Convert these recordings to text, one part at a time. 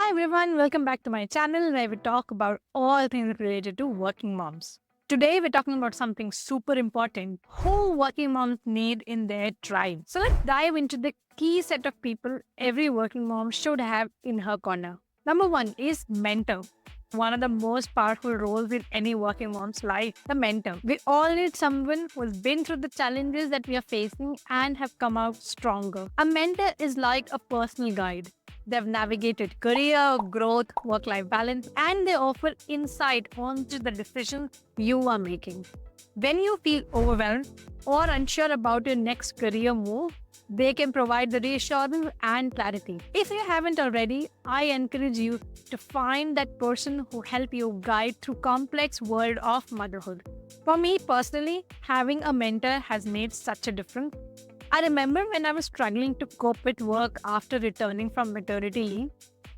Hi everyone, welcome back to my channel where we talk about all things related to working moms. Today we're talking about something super important who working moms need in their tribe. So let's dive into the key set of people every working mom should have in her corner. Number one is mentor. One of the most powerful roles in any working mom's life, the mentor. We all need someone who's been through the challenges that we are facing and have come out stronger. A mentor is like a personal guide. They've navigated career, growth, work life balance, and they offer insight onto the decisions you are making. When you feel overwhelmed or unsure about your next career move, they can provide the reassurance and clarity. If you haven't already, I encourage you to find that person who help you guide through complex world of motherhood. For me personally, having a mentor has made such a difference. I remember when I was struggling to cope with work after returning from maternity leave,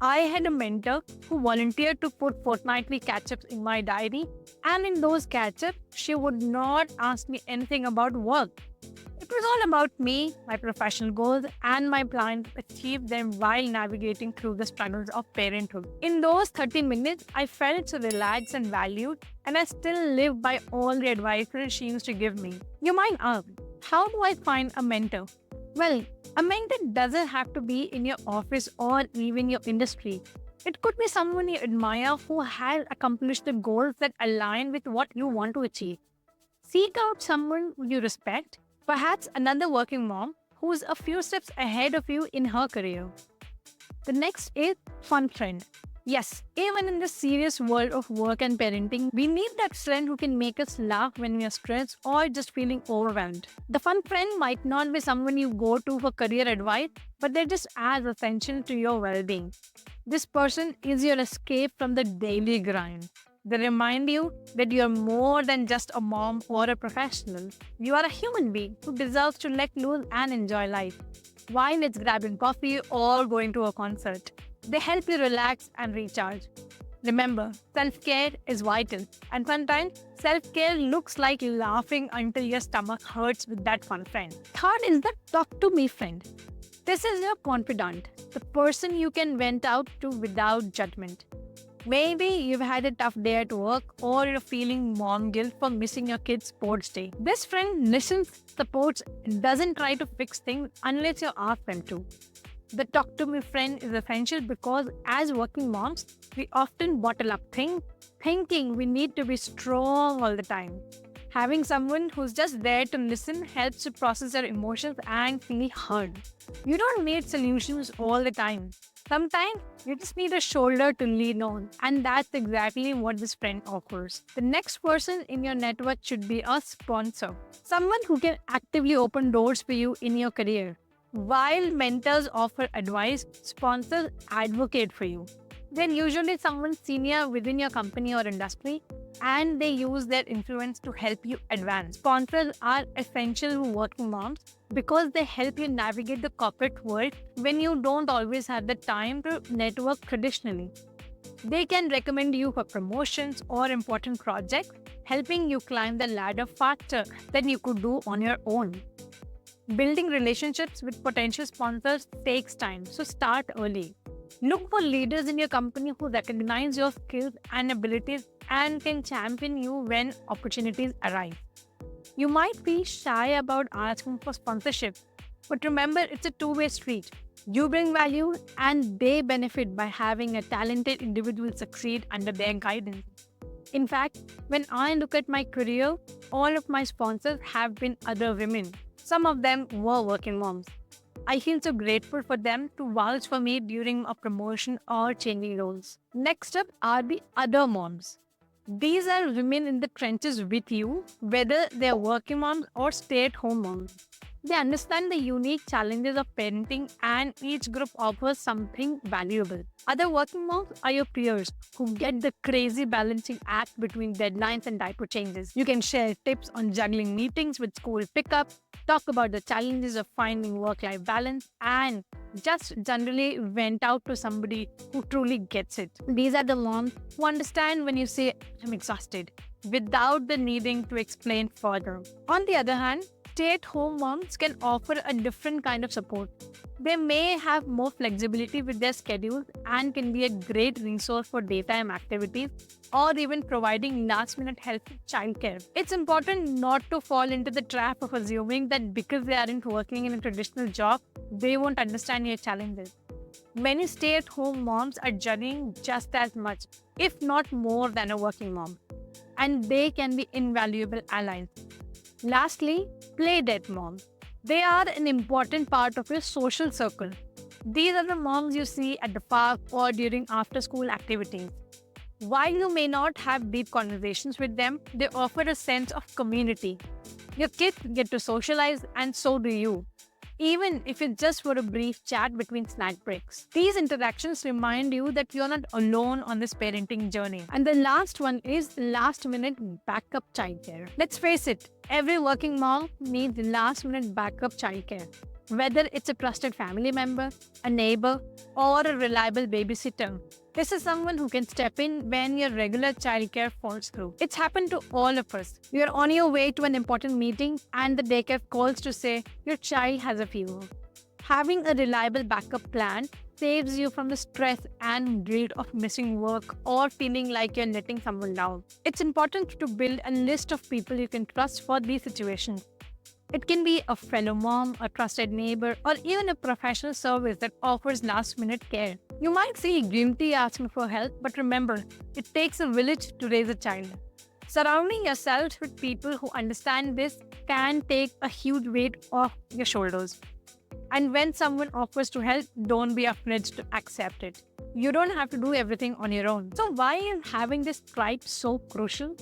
I had a mentor who volunteered to put fortnightly catch ups in my diary, and in those catch ups, she would not ask me anything about work. It was all about me, my professional goals, and my plan to achieve them while navigating through the struggles of parenthood. In those 30 minutes, I felt so relaxed and valued, and I still live by all the advice that she used to give me. You might ask, how do I find a mentor? Well, a mentor doesn't have to be in your office or even your industry. It could be someone you admire who has accomplished the goals that align with what you want to achieve. Seek out someone who you respect, perhaps another working mom who's a few steps ahead of you in her career. The next is fun friend. Yes, even in the serious world of work and parenting, we need that friend who can make us laugh when we are stressed or just feeling overwhelmed. The fun friend might not be someone you go to for career advice, but they're just as essential to your well being. This person is your escape from the daily grind. They remind you that you're more than just a mom or a professional. You are a human being who deserves to let loose and enjoy life. While it's grabbing coffee or going to a concert, they help you relax and recharge. Remember, self care is vital, and sometimes self care looks like laughing until your stomach hurts with that fun friend. Third is the talk to me friend. This is your confidant, the person you can vent out to without judgment. Maybe you've had a tough day at work or you're feeling mom guilt for missing your kid's sports day. This friend listens, supports, and doesn't try to fix things unless you ask them to. The talk to me friend is essential because as working moms, we often bottle up things, thinking we need to be strong all the time. Having someone who's just there to listen helps you process your emotions and feel heard. You don't need solutions all the time. Sometimes you just need a shoulder to lean on, and that's exactly what this friend offers. The next person in your network should be a sponsor, someone who can actively open doors for you in your career. While mentors offer advice, sponsors advocate for you. They're usually someone senior within your company or industry, and they use their influence to help you advance. Sponsors are essential to working moms because they help you navigate the corporate world when you don't always have the time to network traditionally. They can recommend you for promotions or important projects, helping you climb the ladder faster than you could do on your own. Building relationships with potential sponsors takes time, so start early. Look for leaders in your company who recognize your skills and abilities and can champion you when opportunities arise. You might feel shy about asking for sponsorship, but remember it's a two-way street. You bring value and they benefit by having a talented individual succeed under their guidance. In fact, when I look at my career, all of my sponsors have been other women. Some of them were working moms. I feel so grateful for them to vouch for me during a promotion or changing roles. Next up are the other moms. These are women in the trenches with you, whether they're working moms or stay at home moms. They understand the unique challenges of parenting, and each group offers something valuable. Other working moms are your peers who get the crazy balancing act between deadlines and diaper changes. You can share tips on juggling meetings with school pickup, talk about the challenges of finding work life balance, and just generally vent out to somebody who truly gets it. These are the moms who understand when you say, I'm exhausted, without the needing to explain further. On the other hand, stay-at-home moms can offer a different kind of support. They may have more flexibility with their schedules and can be a great resource for daytime activities or even providing last-minute help with childcare. It's important not to fall into the trap of assuming that because they aren't working in a traditional job, they won't understand your challenges. Many stay-at-home moms are juggling just as much, if not more, than a working mom, and they can be invaluable allies. Lastly, playdate moms. They are an important part of your social circle. These are the moms you see at the park or during after-school activities. While you may not have deep conversations with them, they offer a sense of community. Your kids get to socialize, and so do you, even if it's just for a brief chat between snack breaks. These interactions remind you that you're not alone on this parenting journey. And the last one is last-minute backup childcare. Let's face it, every working mom needs last-minute backup childcare. Whether it's a trusted family member, a neighbor, or a reliable babysitter, this is someone who can step in when your regular childcare falls through. It's happened to all of us. You're on your way to an important meeting and the daycare calls to say your child has a fever. Having a reliable backup plan saves you from the stress and guilt of missing work or feeling like you're letting someone down. It's important to build a list of people you can trust for these situations. It can be a fellow mom, a trusted neighbor, or even a professional service that offers last-minute care. You might feel guilty asking for help, but remember, it takes a village to raise a child. Surrounding yourself with people who understand this can take a huge weight off your shoulders. And when someone offers to help, don't be afraid to accept it. You don't have to do everything on your own. So why is having this tribe so crucial?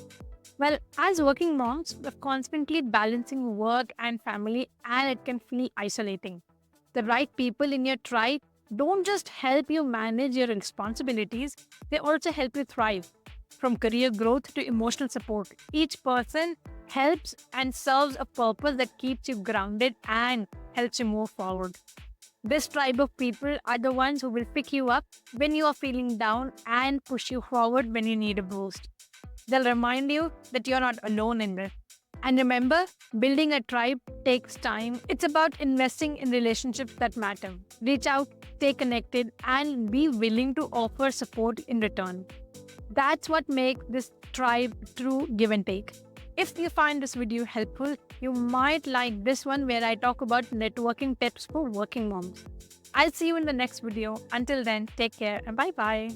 Well, as working moms, we're constantly balancing work and family, and it can feel isolating. The right people in your tribe don't just help you manage your responsibilities, they also help you thrive. From career growth to emotional support, each person helps and serves a purpose that keeps you grounded and helps you move forward. This tribe of people are the ones who will pick you up when you are feeling down and push you forward when you need a boost. They'll remind you that you're not alone in this. And remember, building a tribe takes time. It's about investing in relationships that matter. Reach out, stay connected, and be willing to offer support in return. That's what makes this tribe true give and take. If you find this video helpful, you might like this one where I talk about networking tips for working moms. I'll see you in the next video. Until then, take care and bye-bye.